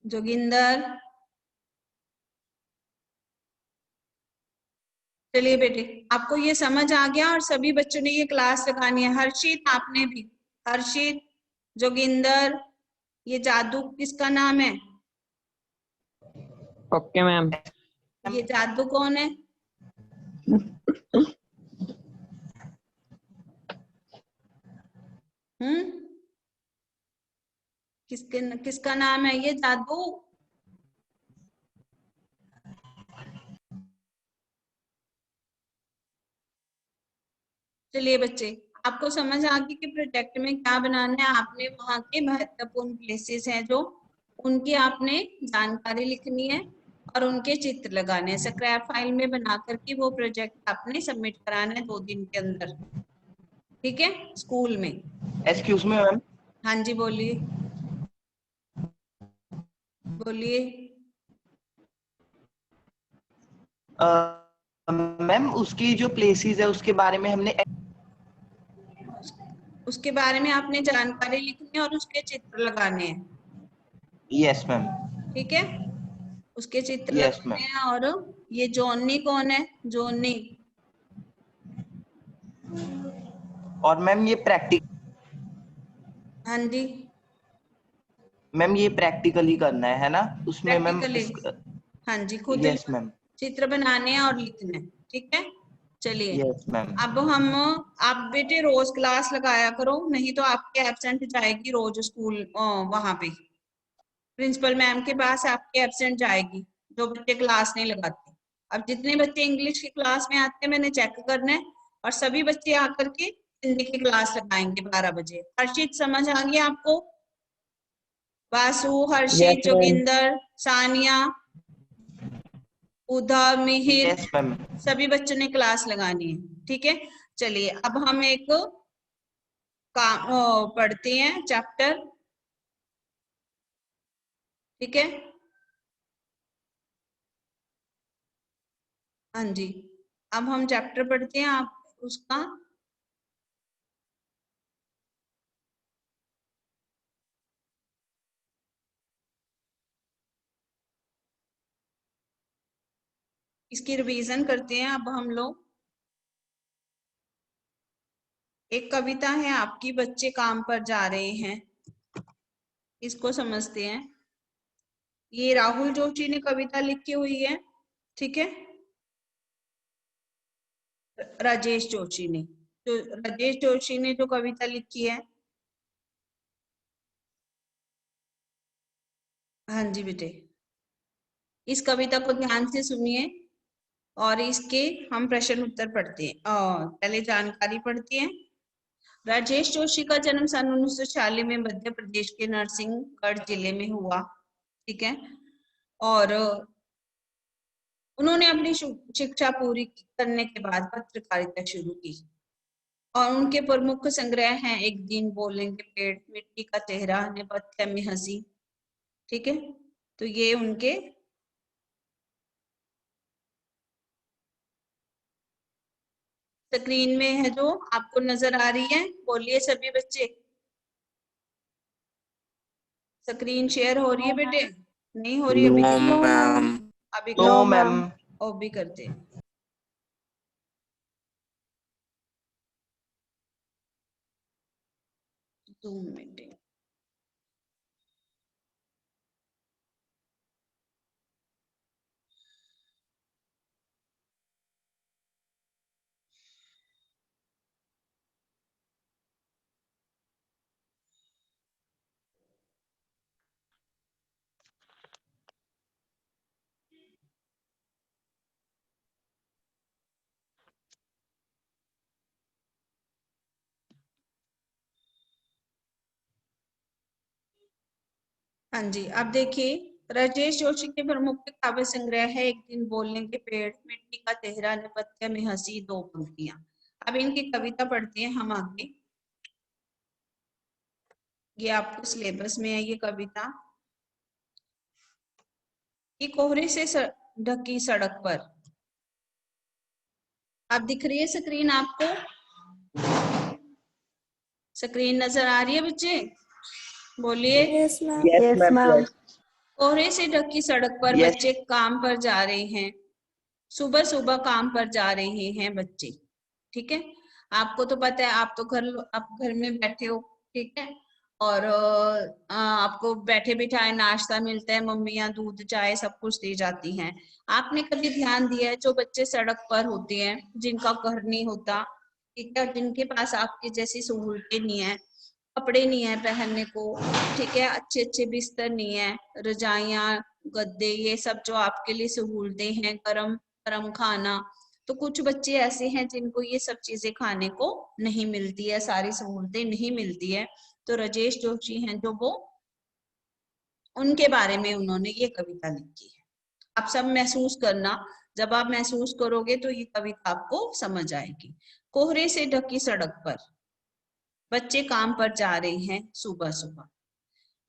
जोगिंदर, चलिए बेटे, आपको ये समझ आ गया और सभी बच्चों ने ये क्लास लगानी है। हर्षित, आपने भी। हर्षित, जोगिंदर, ये जादू किसका नाम है? Okay ma'am. ये जादू कौन है? किसका नाम है ये जादू? चलिए बच्चे, आपको समझ आ गई कि प्रोजेक्ट में क्या बनाना है। आपने वहां के महत्वपूर्ण प्लेसेस हैं जो, उनकी आपने जानकारी लिखनी है और उनके चित्र लगाने हैं। स्क्रैप फाइल में बना करके वो प्रोजेक्ट आपने सबमिट कराना है 2 दिन के अंदर, ठीक है, स्कूल में। Excuse me ma'am. हाँ जी, बोलिए बोलिए। मैम उसकी जो प्लेसेस है उसके बारे में हमने, उसके बारे में आपने जानकारी लिखनी है और उसके चित्र लगाने हैं। Yes ma'am. ठीक है, उसके चित्र यस लगाने मैम। हैं। और ये जोनी कौन है? जोनी। और मैम ये हाँ जी, मैम ये प्रैक्टिकली करना है ना उसमें मैम प्रैक्टिकली। हाँ जी, खुद यस मैम। चित्र बनाने हैं और लिखने हैं। ठीक है, चलिए। Yes ma'am. अब हम, आप बेटे रोज क्लास लगाया करो, नहीं तो आपके एब्सेंट जाएगी रोज स्कूल, वहां पे प्रिंसिपल मैम के पास आपके एब्सेंट जाएगी जो बच्चे क्लास नहीं लगाते। अब जितने बच्चे इंग्लिश की क्लास में आते हैं मैंने चेक करना है, और सभी बच्चे आकर के हिंदी की क्लास लगाएंगे 12 बजे। हर्षित, समझ आ गया आपको? Vasu, Harshit, yes ma'am. Joginder, Sania, Udha, Mihir, yes ma'am. सभी बच्चों ने क्लास लगानी है। ठीक है, चलिए अब हम एक काम पढ़ते हैं, चैप्टर। ठीक है, हाँ जी, अब हम चैप्टर पढ़ते हैं। आप उसका इसकी रिवीजन करते हैं अब हम लोग। एक कविता है आपकी, बच्चे काम पर जा रहे हैं, इसको समझते हैं। ये राहुल जोशी ने कविता लिखी हुई है। ठीक है, राजेश जोशी ने, तो राजेश जोशी ने जो कविता लिखी है। हाँ जी बेटे, इस कविता को ध्यान से सुनिए और इसके हम प्रश्न उत्तर पढ़ते हैं। पहले जानकारी पढ़ते हैं। राजेश जोशी का जन्म सन 1946 में मध्य प्रदेश के नरसिंहगढ़ जिले में हुआ। ठीक है, और उन्होंने अपनी शिक्षा पूरी करने के बाद पत्रकारिता शुरू की, और उनके प्रमुख संग्रह हैं एक दिन बोलेंगे पेड़, मिट्टी का चेहरा, नेपथ्य में हंसी। ठीक है, तो ये उनके स्क्रीन में है जो आपको नजर आ रही है। बोलिए सभी बच्चे, स्क्रीन शेयर हो रही है बेटे? नहीं हो रही? अभी नो मैम। अभी नो कर, मैम। अभी करते हैं। Zoom meeting. हाँ जी, अब देखिए, राजेश जोशी के प्रमुख काव्य संग्रह है एक दिन बोलेंगे पेड़, मिट्टी का चेहरा, नेपथ्य में हंसी, दो पंक्तियां। अब इनकी कविता पढ़ते हैं हम आगे। ये आपको सिलेबस में है ये कविता। कि कोहरे से ढकी सड़क पर, अब दिख रही है स्क्रीन आपको? स्क्रीन नजर आ रही है बच्चे? बोलिए। Yes ma'am. कोहरे से ढकी सड़क पर यस बच्चे काम पर जा रहे हैं, सुबह सुबह काम पर जा रहे हैं बच्चे। ठीक है, आपको तो पता है, आप घर में बैठे हो, ठीक है, और आपको बैठे बिठाए नाश्ता मिलता है, मम्मियाँ दूध चाय सब कुछ दे जाती हैं। आपने कभी ध्यान दिया है जो बच्चे सड़क पर होते हैं, जिनका घर नहीं होता, ठीक है, जिनके पास आपकी जैसी सहूलतें नहीं है, कपड़े नहीं है पहनने को, ठीक है, अच्छे अच्छे बिस्तर नहीं है, रजाइयाँ गद्दे ये सब जो आपके लिए सहूलतें हैं, गरम गरम खाना, तो कुछ बच्चे ऐसे हैं जिनको ये सब चीजें खाने को नहीं मिलती है, सारी सहूलतें नहीं मिलती है। तो राजेश जोशी हैं जो वो, उनके बारे में उन्होंने ये कविता लिखी है। आप सब महसूस करना, जब आप महसूस करोगे तो ये कविता आपको समझ आएगी। कोहरे से ढकी सड़क पर बच्चे काम पर जा रहे हैं सुबह सुबह।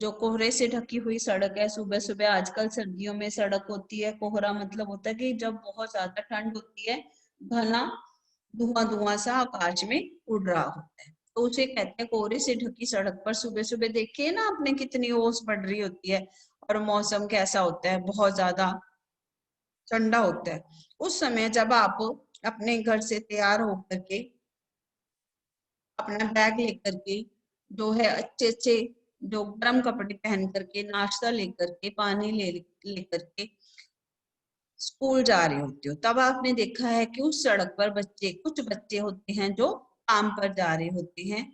जो कोहरे से ढकी हुई सड़क है, सुबह सुबह, आजकल सर्दियों में सड़क होती है, कोहरा मतलब होता है कि जब बहुत ज्यादा ठंड होती है, घना धुआं धुआं सा आकाश में उड़ रहा होता है, तो उसे कहते हैं कोहरे से ढकी सड़क पर। सुबह सुबह देखिए ना आपने, कितनी ओस पड़ रही होती है, और मौसम कैसा होता है, बहुत ज्यादा ठंडा होता है। उस समय जब आप अपने घर से तैयार होकर के, अपना बैग लेकर के, जो है अच्छे अच्छे जो गर्म कपड़े पहन करके, नाश्ता लेकर के, पानी लेकर के स्कूल जा रहे होते हो, तब आपने देखा है कि उस सड़क पर कुछ बच्चे होते हैं जो काम पर जा रहे होते हैं।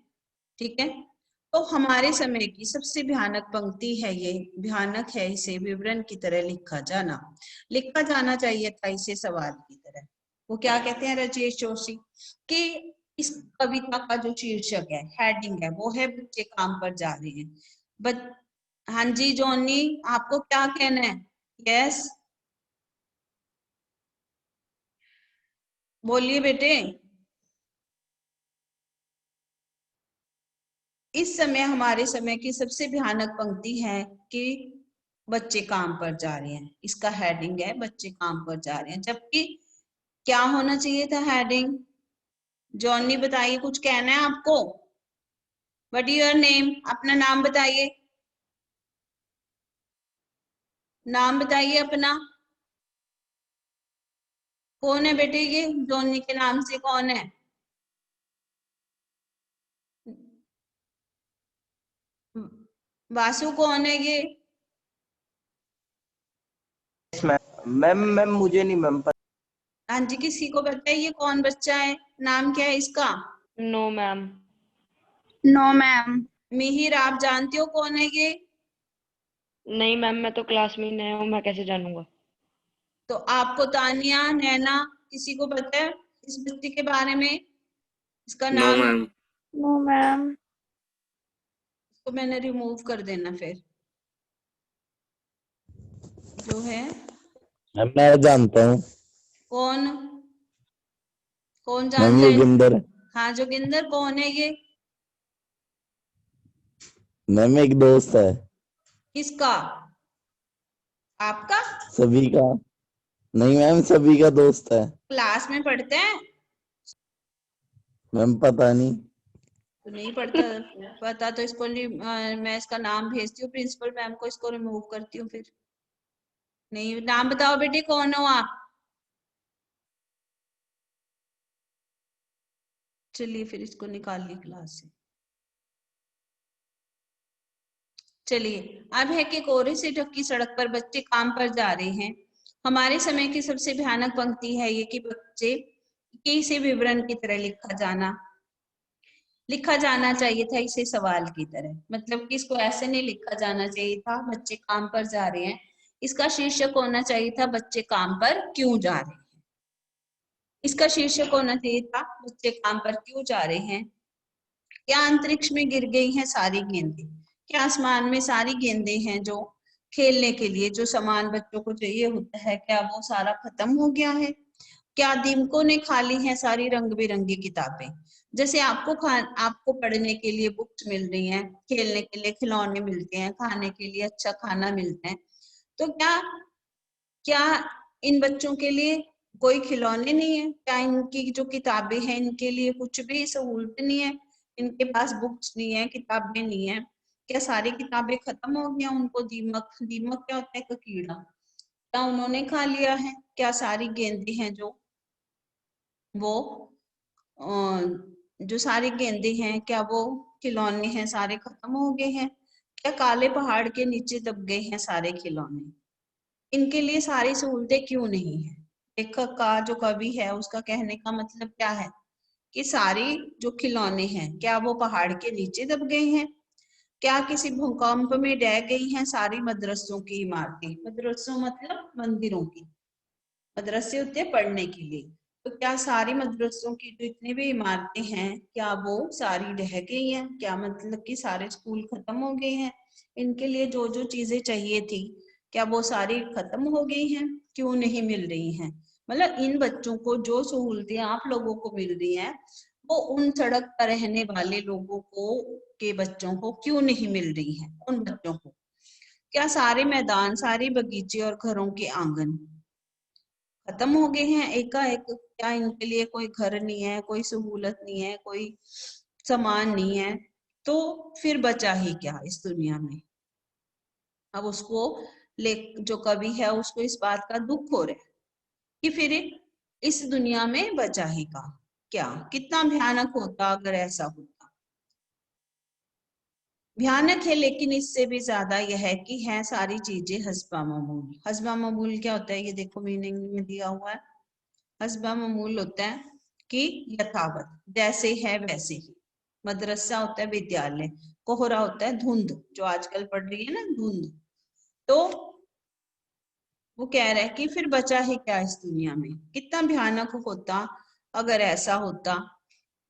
ठीक है, तो हमारे समय की सबसे भयानक पंक्ति है ये, भयानक है इसे विवरण की तरह लिखा जाना चाहिए था इसे सवाल की तरह। वो क्या कहते हैं राजेश जोशी कि इस कविता का जो शीर्षक है, हेडिंग है, वो है बच्चे काम पर जा रहे हैं। बच हाँ जी जॉनी, आपको क्या कहना है? यस, बोलिए बेटे। इस समय हमारे समय की सबसे भयानक पंक्ति है कि बच्चे काम पर जा रहे हैं, इसका हेडिंग है बच्चे काम पर जा रहे हैं, जबकि क्या होना चाहिए था हेडिंग? जॉनी बताइए, कुछ कहना है आपको? What is your name? अपना नाम बताइए, नाम बताइए अपना। कौन है बेटे ये जॉनी के नाम से कौन है? वासु कौन है ये? मैम। मैम मुझे नहीं मैम पता। हाँ जी, किसी को पता है ये कौन बच्चा है? नाम क्या है इसका? No ma'am. No ma'am. Mihir, आप जानते हो कौन है ये? नहीं मैम, मैं तो क्लास में ही नया हूँ, मैं कैसे जानूंगा? तो आपको तानिया, नैना, किसी को पता है इस बच्चे के बारे में? इसका नो नाम? मैम। No ma'am. इसको मैंने रिमूव कर देना फिर, जो है। मैं जानता हूँ कौन? कौन मैम, जानता है? योगिंदर। हाँ जोगिंदर, कौन है ये? मैम एक दोस्त है किसका? आपका? सभी का। नहीं मैम, सभी का दोस्त है। क्लास में पढ़ते हैं? मैम पता नहीं। तो नहीं पढ़ता, पता तो इसको मैं इसका नाम भेजती हूँ प्रिंसिपल मैम को, इसको रिमूव करती हूँ फिर। नहीं, नाम बताओ बेटे, कौन हो आप? चलिए फिर इसको निकालिए क्लास से। चलिए, अब है कि कोहरे से ढकी सड़क पर बच्चे काम पर जा रहे हैं। हमारे समय की सबसे भयानक पंक्ति है ये कि बच्चे कि इसे विवरण की तरह लिखा जाना चाहिए था इसे सवाल की तरह, मतलब कि इसको ऐसे नहीं लिखा जाना चाहिए था बच्चे काम पर जा रहे हैं, इसका शीर्षक होना चाहिए था बच्चे काम पर क्यों जा रहे हैं। इसका शीर्षक होना चाहिए था बच्चे काम पर क्यों जा रहे हैं। क्या अंतरिक्ष में गिर गई हैं सारी गेंदें? क्या आसमान में सारी गेंदें हैं जो खेलने के लिए जो सामान बच्चों को चाहिए होता है, क्या वो सारा खत्म हो गया है? क्या दीमकों ने खा ली है सारी रंग बिरंगी किताबें? जैसे आपको पढ़ने के लिए बुक्स मिल रही हैं, खेलने के लिए खिलौने मिलते हैं, खाने के लिए अच्छा खाना मिलता है, तो क्या क्या इन बच्चों के लिए कोई खिलौने नहीं है? क्या इनकी जो किताबें हैं इनके लिए कुछ भी सहूलत नहीं है? इनके पास बुक्स नहीं है, किताबें नहीं है? क्या सारी किताबें खत्म हो गया? उनको दीमक, दीमक क्या होता है? एक कीड़ा, क्या उन्होंने खा लिया है? क्या सारी गेंदें हैं जो वो जो सारी गेंदें हैं, क्या वो खिलौने हैं सारे खत्म हो गए हैं? क्या काले पहाड़ के नीचे दब गए हैं सारे खिलौने? इनके लिए सारी सहूलतें क्यों नहीं है? लेखक का जो कवि है उसका कहने का मतलब क्या है कि सारी जो खिलौने हैं क्या वो पहाड़ के नीचे दब गए हैं? क्या किसी भूकंप में ढह गई हैं सारी मदरसों की इमारतें? मदरसों मतलब मंदिरों की, मदरसे होते हैं पढ़ने के लिए, तो क्या सारी मदरसों की जो इतनी भी इमारतें हैं क्या वो सारी ढह गई हैं? क्या मतलब कि सारे स्कूल खत्म हो गए हैं? इनके लिए जो जो चीजें चाहिए थी क्या वो सारी खत्म हो गई हैं? क्यों नहीं मिल रही हैं? मतलब इन बच्चों को जो सहूलतें आप लोगों को मिल रही हैं वो उन सड़क पर रहने वाले लोगों को के बच्चों को क्यों नहीं मिल रही है? उन बच्चों को क्या सारे मैदान, सारे बगीचे और घरों के आंगन खत्म हो गए हैं एकाएक? क्या इनके लिए कोई घर नहीं है, कोई सहूलत नहीं है, कोई सामान नहीं है? तो फिर बचा ही क्या इस दुनिया में? अब उसको ले, जो कवि है उसको इस बात का दुख हो रहा है कि फिर इस दुनिया में बचा ही का क्या? कितना भयानक होता अगर ऐसा होता। भयानक है, लेकिन इससे भी ज्यादा यह है कि है सारी चीजें हस्बा मामूल। हस्बा मामूल क्या होता है? ये देखो मीनिंग में दिया हुआ है। हस्बा मामूल होता है कि यथावत, जैसे है वैसे ही। मदरसा होता है विद्यालय, कोहरा होता है धुंध, जो आजकल पड़ रही है ना धुंध। तो वो कह रहा है कि फिर बचा है क्या इस दुनिया में? कितना भयानक होता अगर ऐसा होता।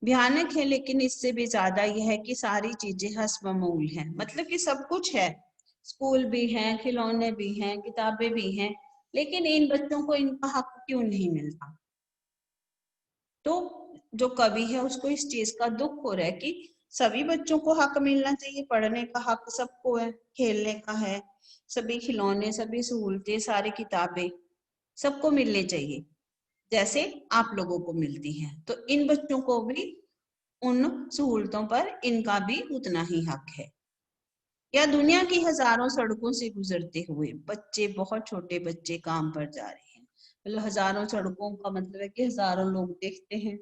भयानक है, लेकिन इससे भी ज्यादा यह है कि सारी चीजें हस्बा मामूल है, मतलब कि सब कुछ है, स्कूल भी है, खिलौने भी हैं, किताबें भी हैं, लेकिन इन बच्चों को इनका हक क्यों नहीं मिलता? तो जो कवि है उसको इस चीज का दुख हो रहा है कि सभी बच्चों को हक मिलना चाहिए, पढ़ने का हक सबको है, खेलने का है, सभी खिलौने, सभी सहूलतें, सारी किताबें सबको मिलनी चाहिए जैसे आप लोगों को मिलती हैं। तो इन बच्चों को भी उन सहूलतों पर इनका भी उतना ही हक है। या दुनिया की हजारों सड़कों से गुजरते हुए बच्चे, बहुत छोटे बच्चे काम पर जा रहे हैं। मतलब हजारों सड़कों का मतलब है कि हजारों लोग देखते हैं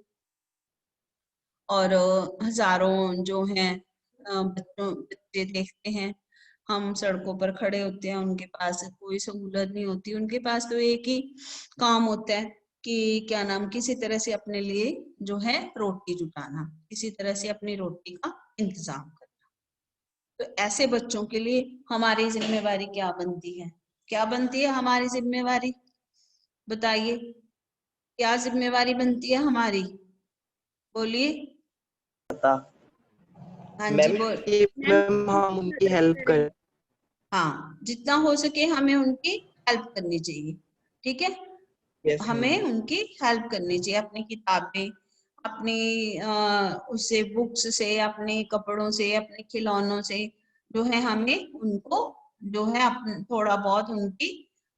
और हजारों जो हैं बच्चे देखते हैं। हम सड़कों पर खड़े होते हैं, उनके पास कोई सहूलत नहीं होती, उनके पास तो एक ही काम होता है कि क्या नाम, किसी तरह से अपने लिए जो है रोटी जुटाना, किसी तरह से अपनी रोटी का इंतजाम करना। तो ऐसे बच्चों के लिए हमारी जिम्मेवारी क्या बनती है? क्या बनती है हमारी जिम्मेवारी? बताइए, क्या जिम्मेवारी बनती है हमारी? बोलिए। पता हाँ जी मैम बोल। ये मैम हम उनकी हेल्प करें। हाँ, जितना हो सके हमें उनकी हेल्प करनी चाहिए, ठीक है? यस हमें मैम। उनकी हेल्प करनी चाहिए, अपनी किताबें, अपनी उससे बुक्स से, अपने कपड़ों से, अपने खिलौनों से जो है हमें उनको जो है थोड़ा बहुत उनकी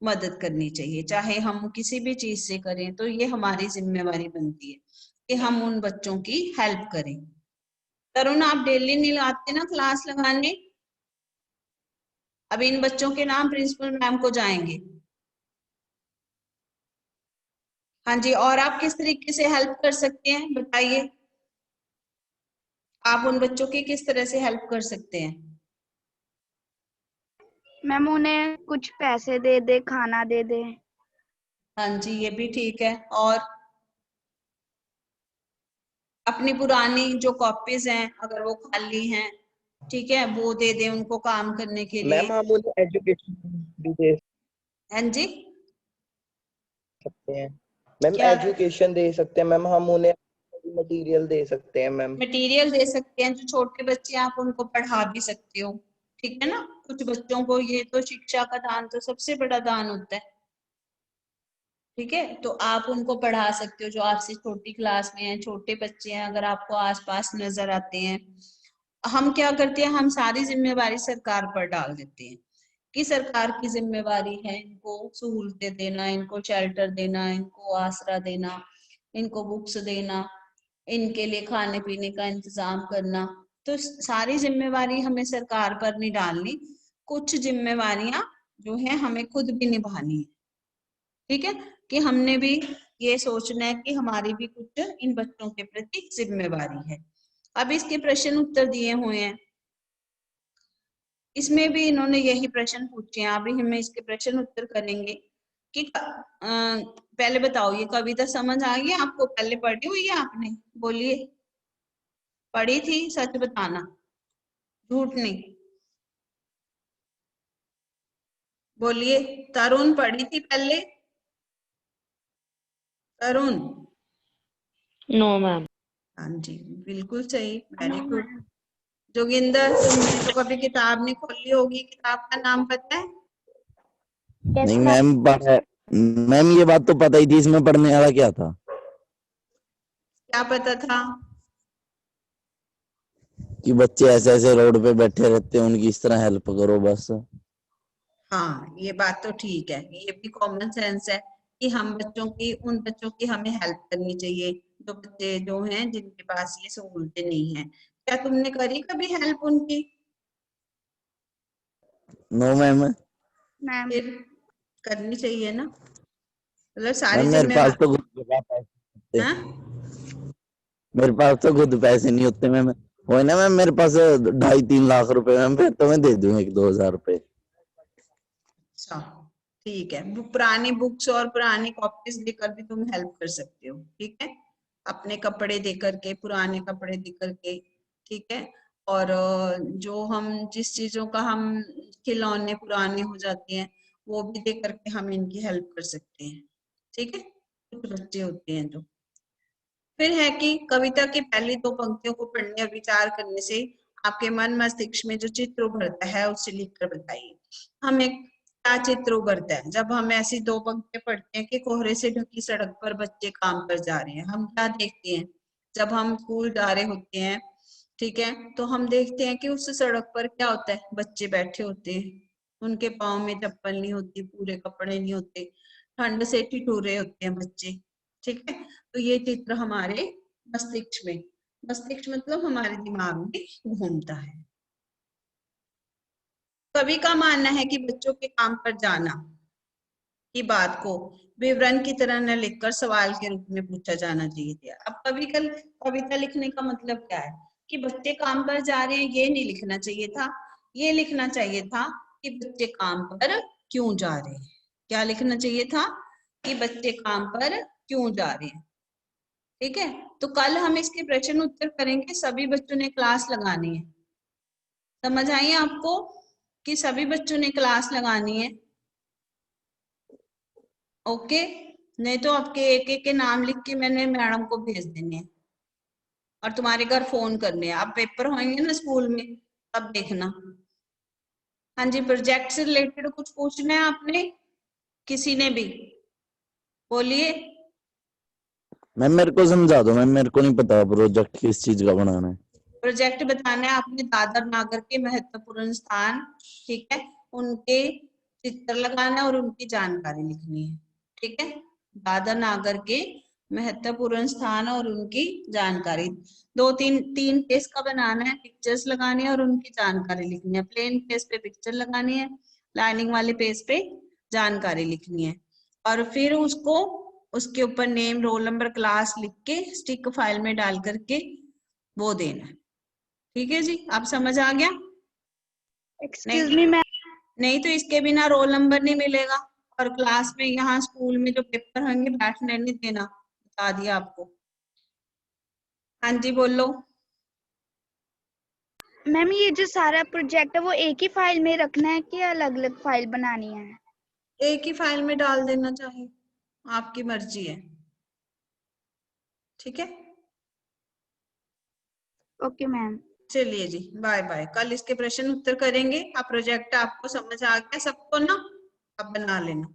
मदद करनी चाहिए। चाहे हम किसी भी चीज से करें तो ये हमारी जिम्मेवारी बनती है कि हम उन बच्चों की हेल्प करें। तरुण, आप डेली नहीं आते ना क्लास लगाने? अब इन बच्चों के नाम प्रिंसिपल मैम को जाएंगे। हाँ जी, और आप किस तरीके से हेल्प कर सकते हैं बताइए? आप उन बच्चों की किस तरह से हेल्प कर सकते हैं? मैम उन्हें कुछ पैसे दे दे, खाना दे दे। हाँ जी, ये भी ठीक है। और अपनी पुरानी जो कॉपीज हैं अगर वो खाली हैं, ठीक है, वो दे दे उनको काम करने के लिए। मैम हम उन्हें एजुकेशन भी दे हाँ जी, सकते हैं। मैम क्या एजुकेशन दे सकते हैं मैम, हम उन्हें मटेरियल दे सकते हैं मैम। मटेरियल दे सकते हैं? जो छोटे बच्चे हैं आप उनको पढ़ा भी सकते हो, ठीक है ना? कुछ बच्चों को, ये तो शिक्षा का दान तो सबसे बड़ा दान होता है, ठीक है? तो आप उनको पढ़ा सकते हो जो आपसे छोटी क्लास में है, छोटे बच्चे हैं, अगर आपको आसपास नजर आते हैं। हम क्या करते हैं, हम सारी जिम्मेवारी सरकार पर डाल देते हैं कि सरकार की जिम्मेवारी है इनको सहूलतें देना, इनको शेल्टर देना, इनको आसरा देना, इनको बुक्स देना, इनके लिए खाने पीने का इंतजाम करना। तो सारी जिम्मेवारी हमें सरकार पर नहीं डालनी, कुछ जिम्मेवारियां जो है हमें खुद भी निभानी है। ठीक है, कि हमने भी ये सोचना है कि हमारी भी कुछ इन बच्चों के प्रति जिम्मेवारी है। अब इसके प्रश्न उत्तर दिए हुए हैं, इसमें भी इन्होंने यही प्रश्न पूछे हैं। अभी हम इसके प्रश्न उत्तर करेंगे कि पहले बताओ ये कविता समझ आ गई आपको? पहले पढ़ी हुई है आपने? बोलिए, पढ़ी थी? सच बताना, झूठ नहीं। बोलिए, तरुण पढ़ी थी पहले? तरुण? No ma'am. हाँ जी, बिल्कुल सही, वेरी गुड। जोगिंदर, तुमने तो कभी किताब नहीं खोली होगी, किताब का नाम पता है? नहीं मैम, मैम ये बात तो पता ही थी, इसमें पढ़ने वाला क्या था? क्या पता था? कि बच्चे ऐसे ऐसे रोड पे बैठे रहते हैं, उनकी इस तरह हेल्प करो बस। हाँ, ये बात तो ठीक है, ये भी कॉमन सेंस है कि हम बच्चों की, उन बच्चों की हमें हेल्प करनी चाहिए जो बच्चे जो हैं जिनके पास ये सहूलतें नहीं है। क्या तुमने करी कभी हेल्प उनकी? No ma'am. मैम फिर करनी चाहिए ना, मतलब सारी मैम मेरे पास जिम्मेवार। तो खुद के पास पैसे नहीं हाँ, होते। मेरे पास तो खुद पैसे नहीं होते मैम। वही ना मैम, मेरे पास 2.5-3 लाख रुपए मैम, फिर तो मैं दे दूं 1-2 हजार रुपए। अच्छा, ठीक है। पुरानी बुक्स और पुरानी कॉपीज देकर भी तुम हेल्प कर सकते हो, ठीक है, अपने कपड़े दे करके, पुराने कपड़े दे करके, ठीक है। और जो हम जिस चीजों का हम खिलौने पुराने हो जाते हैं वो भी दे करके हम इनकी हेल्प कर सकते हैं, ठीक है। कुछ बच्चे होते हैं जो, फिर है कि कविता की पहली दो पंक्तियों को पढ़ने और विचार करने से आपके मन मस्तिष्क में जो चित्र उभरता है उसे लिखकर बताइए। हमें क्या चित्र उभरता है जब हम ऐसी दो पंक्तियां पढ़ते हैं कि कोहरे से ढकी सड़क पर बच्चे काम पर जा रहे हैं? हम क्या देखते हैं जब हम स्कूल जा रहे होते हैं? ठीक है, तो हम देखते हैं कि उस सड़क पर क्या होता है, बच्चे बैठे होते हैं, उनके पाँव में चप्पल नहीं होती, पूरे कपड़े नहीं होते, ठंड से ठिठुरे होते हैं बच्चे, ठीक है। तो ये चित्र हमारे मस्तिष्क में, मस्तिष्क मतलब हमारे दिमाग में घूमता है। कवि का मानना है कि बच्चों के काम पर जाना की बात को विवरण की तरह न लिखकर सवाल के रूप में पूछा जाना चाहिए था। अब कविता लिखने का मतलब क्या है कि बच्चे काम पर जा रहे हैं, ये नहीं लिखना चाहिए था, ये लिखना चाहिए था कि बच्चे काम पर क्यों जा रहे हैं। क्या लिखना चाहिए था? कि बच्चे काम पर क्यों जा रहे हैं, ठीक है। तो कल हम इसके प्रश्न उत्तर करेंगे, सभी बच्चों ने क्लास लगानी है। समझ आई आपको कि सभी बच्चों ने क्लास लगानी है? ओके, नहीं तो आपके एक एक के नाम लिख के मैंने मैडम को भेज देने हैं और तुम्हारे घर फोन करने हैं। अब पेपर होंगे ना स्कूल में, तब देखना। हाँ जी, प्रोजेक्ट से रिलेटेड कुछ पूछना है आपने किसी ने भी? बोलिए। मैम मेरे को समझा दो मैम, मेरे को नहीं पता प्रोजेक्ट किस चीज का बनाना है। प्रोजेक्ट बताना है आपने दादर नागर के महत्वपूर्ण स्थान, ठीक है, उनके चित्र लगाना और उनकी जानकारी लिखनी है, ठीक है। दादर नागर के महत्वपूर्ण स्थान और उनकी जानकारी, तीन पेज का बनाना है, पिक्चर्स लगानी है और उनकी जानकारी लिखनी है। प्लेन पेज पे पिक्चर लगानी है, लाइनिंग वाले पेज पे जानकारी लिखनी है, और फिर उसको उसके ऊपर नेम, रोल नंबर, क्लास लिख के स्टिक फाइल में डाल करके वो देना है, ठीक है जी। आप समझ आ गया? एक्सक्यूज नहीं, मी मैम, नहीं तो इसके बिना रोल नंबर नहीं मिलेगा, और क्लास में यहाँ स्कूल में जो पेपर होंगे बैठने नहीं देना, बता दिया आपको। हाँ जी, बोलो। मैम ये जो सारा प्रोजेक्ट है वो एक ही फाइल में रखना है कि अलग अलग फाइल बनानी है? एक ही फाइल में डाल देना चाहिए, आपकी मर्जी है, ठीक है। Okay ma'am. चलिए जी, बाय बाय। कल इसके प्रश्न उत्तर करेंगे। अब प्रोजेक्ट आपको समझ आ गया सबको ना? अब बना लेना।